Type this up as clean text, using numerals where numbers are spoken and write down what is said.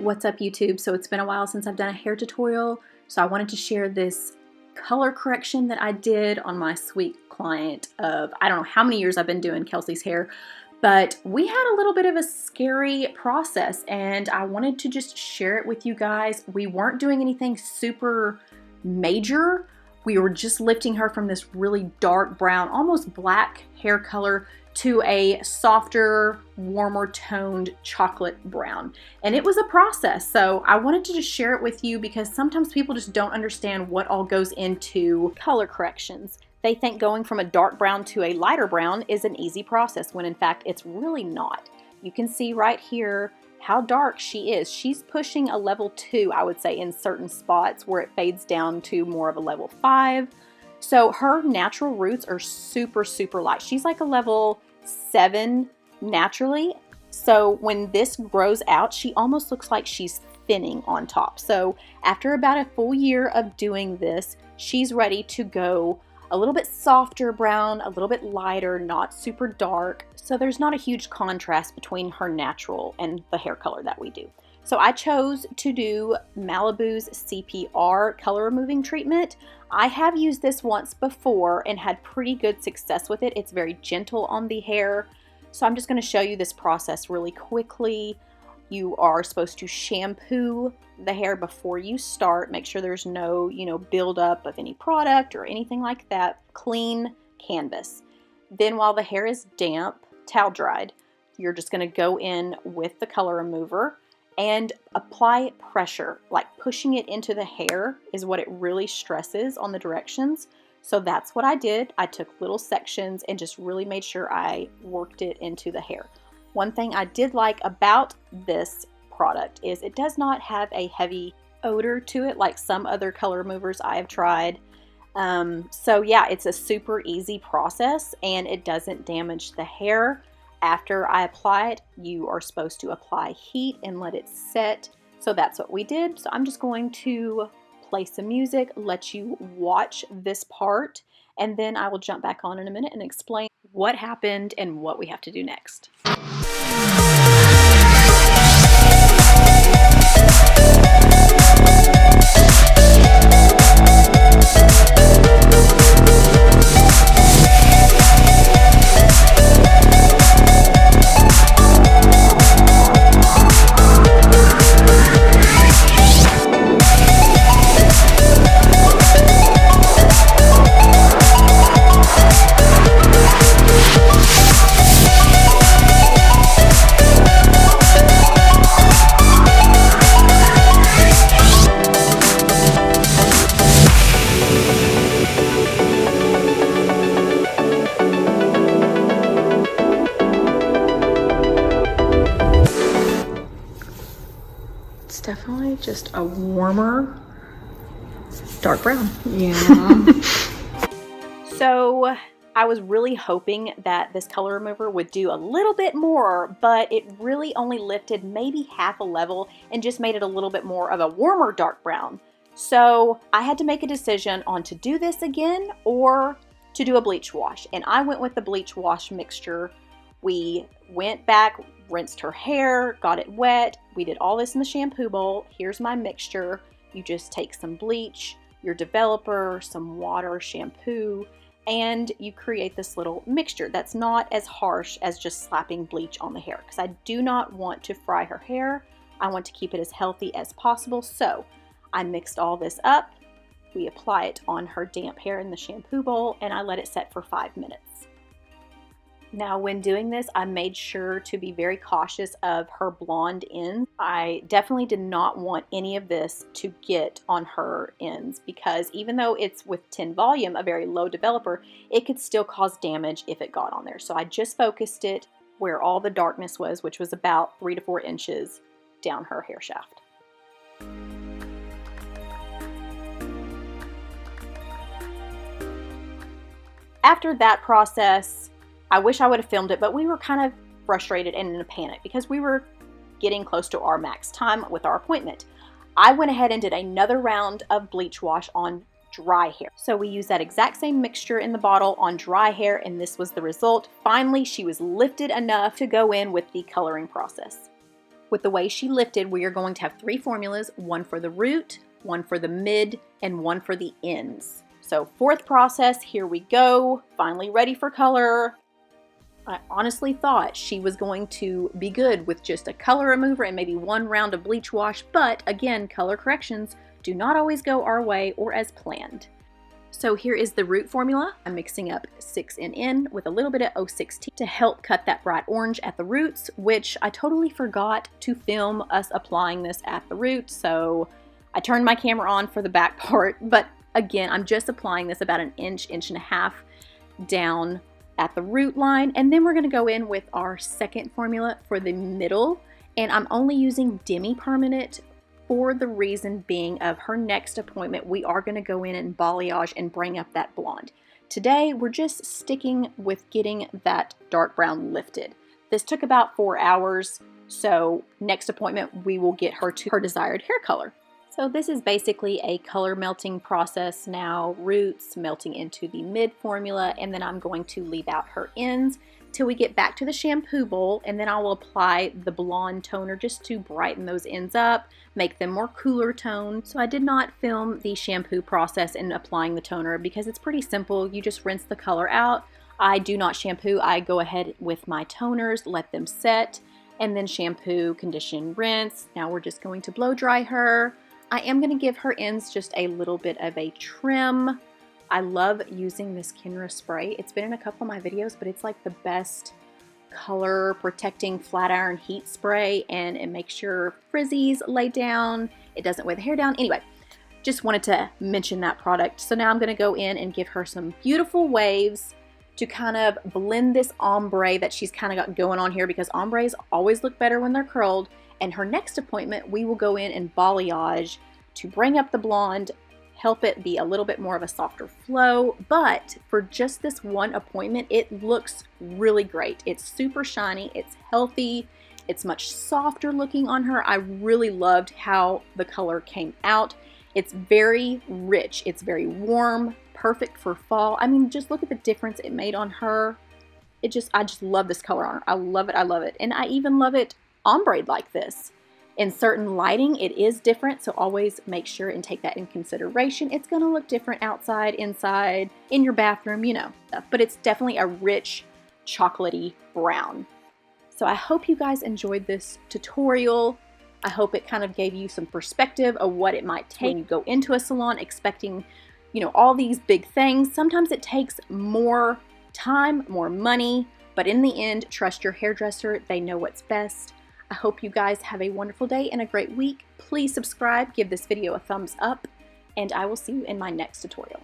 What's up, YouTube? So it's been a while since I've done a hair tutorial, so I wanted to share this color correction that I did on my sweet client of, I don't know how many years I've been doing Kelsey's hair, but we had a little bit of a scary process and I wanted to just share it with you guys. We weren't doing anything super major. We were just lifting her from this really dark brown, almost black hair color to a softer, warmer toned chocolate brown. And it was a process. So I wanted to just share it with you because sometimes people just don't understand what all goes into color corrections. They think going from a dark brown to a lighter brown is an easy process when in fact it's really not. You can see right here how dark she is. She's pushing a level 2, I would say, in certain spots where it fades down to more of a level 5. So her natural roots are super, super light. She's like a level 7 naturally. So when this grows out, she almost looks like she's thinning on top. So after about a full year of doing this, she's ready to go a little bit softer brown, a little bit lighter, not super dark. So there's not a huge contrast between her natural and the hair color that we do. So I chose to do Malibu's CPR color removing treatment. I have used this once before and had pretty good success with it. It's very gentle on the hair. So I'm just going to show you this process really quickly. You are supposed to shampoo the hair before you start. Make sure there's no, buildup of any product or anything like that. Clean canvas. Then while the hair is damp, towel dried, you're just going to go in with the color remover and apply pressure, like pushing it into the hair is what it really stresses on the directions. So that's what I did. I took little sections and just really made sure I worked it into the hair. One thing I did like about this product is it does not have a heavy odor to it like some other color removers I have tried. So yeah, it's a super easy process and it doesn't damage the hair. After I apply it, you are supposed to apply heat and let it set. So that's what we did. So I'm just going to play some music, let you watch this part, and then I will jump back on in a minute and explain what happened and what we have to do next. It's definitely just a warmer, dark brown. Yeah. So I was really hoping that this color remover would do a little bit more, but it really only lifted maybe half a level and just made it a little bit more of a warmer dark brown. So I had to make a decision on to do this again or to do a bleach wash. And I went with the bleach wash mixture. We went back, rinsed her hair, got it wet. We did all this in the shampoo bowl. Here's my mixture. You just take some bleach, your developer, some water, shampoo, and you create this little mixture that's not as harsh as just slapping bleach on the hair because I do not want to fry her hair. I want to keep it as healthy as possible. So I mixed all this up. We apply it on her damp hair in the shampoo bowl and I let it set for 5 minutes. Now, when doing this, I made sure to be very cautious of her blonde ends. I definitely did not want any of this to get on her ends because even though it's with 10 volume, a very low developer, it could still cause damage if it got on there. So I just focused it where all the darkness was, which was about 3 to 4 inches down her hair shaft. After that process, I wish I would have filmed it, but we were kind of frustrated and in a panic because we were getting close to our max time with our appointment. I went ahead and did another round of bleach wash on dry hair. So we used that exact same mixture in the bottle on dry hair, and this was the result. Finally, she was lifted enough to go in with the coloring process. with the way she lifted, we are going to have 3 formulas, one for the root, one for the mid, and one for the ends. So 4th process, here we go, finally ready for color. I honestly thought she was going to be good with just a color remover and maybe 1 round of bleach wash, but again, color corrections do not always go our way or as planned. So here is the root formula. I'm mixing up 6NN with a little bit of 016 to help cut that bright orange at the roots, which I totally forgot to film us applying this at the root. So I turned my camera on for the back part, but again, I'm just applying this about an inch, inch and a half down at the root line. And then we're gonna go in with our 2nd formula for the middle. And I'm only using demi-permanent for the reason being of her next appointment, we are going to go in and balayage and bring up that blonde. Today, we're just sticking with getting that dark brown lifted. This took about 4 hours, so next appointment, we will get her to her desired hair color. So this is basically a color melting process now, roots melting into the mid formula, and then I'm going to leave out her ends till we get back to the shampoo bowl, and then I will apply the blonde toner just to brighten those ends up, make them more cooler toned. So I did not film the shampoo process in applying the toner because it's pretty simple. You just rinse the color out. I do not shampoo. I go ahead with my toners, let them set, and then shampoo, condition, rinse. Now we're just going to blow dry her. I am going to give her ends just a little bit of a trim. I love using this Kenra spray. It's been in a couple of my videos, but it's like the best color protecting flat iron heat spray, and it makes your frizzies lay down. It doesn't weigh the hair down. Anyway, just wanted to mention that product. So now I'm going to go in and give her some beautiful waves to kind of blend this ombre that she's kind of got going on here, because ombres always look better when they're curled. And her next appointment, we will go in and balayage to bring up the blonde, help it be a little bit more of a softer flow. But for just this one appointment, it looks really great. It's super shiny, it's healthy, it's much softer looking on her. I really loved how the color came out. It's very rich, it's very warm, perfect for fall. I mean, just look at the difference it made on her. I just love this color on her. I love it, I love it. And I even love it ombre like this. In certain lighting, it is different, so always make sure and take that in consideration. It's going to look different outside, inside, in your bathroom, you know, but it's definitely a rich, chocolatey brown. So I hope you guys enjoyed this tutorial. I hope it kind of gave you some perspective of what it might take when you go into a salon expecting, you know, all these big things. Sometimes it takes more time, more money, but in the end, trust your hairdresser. They know what's best. I hope you guys have a wonderful day and a great week. Please subscribe, give this video a thumbs up, and I will see you in my next tutorial.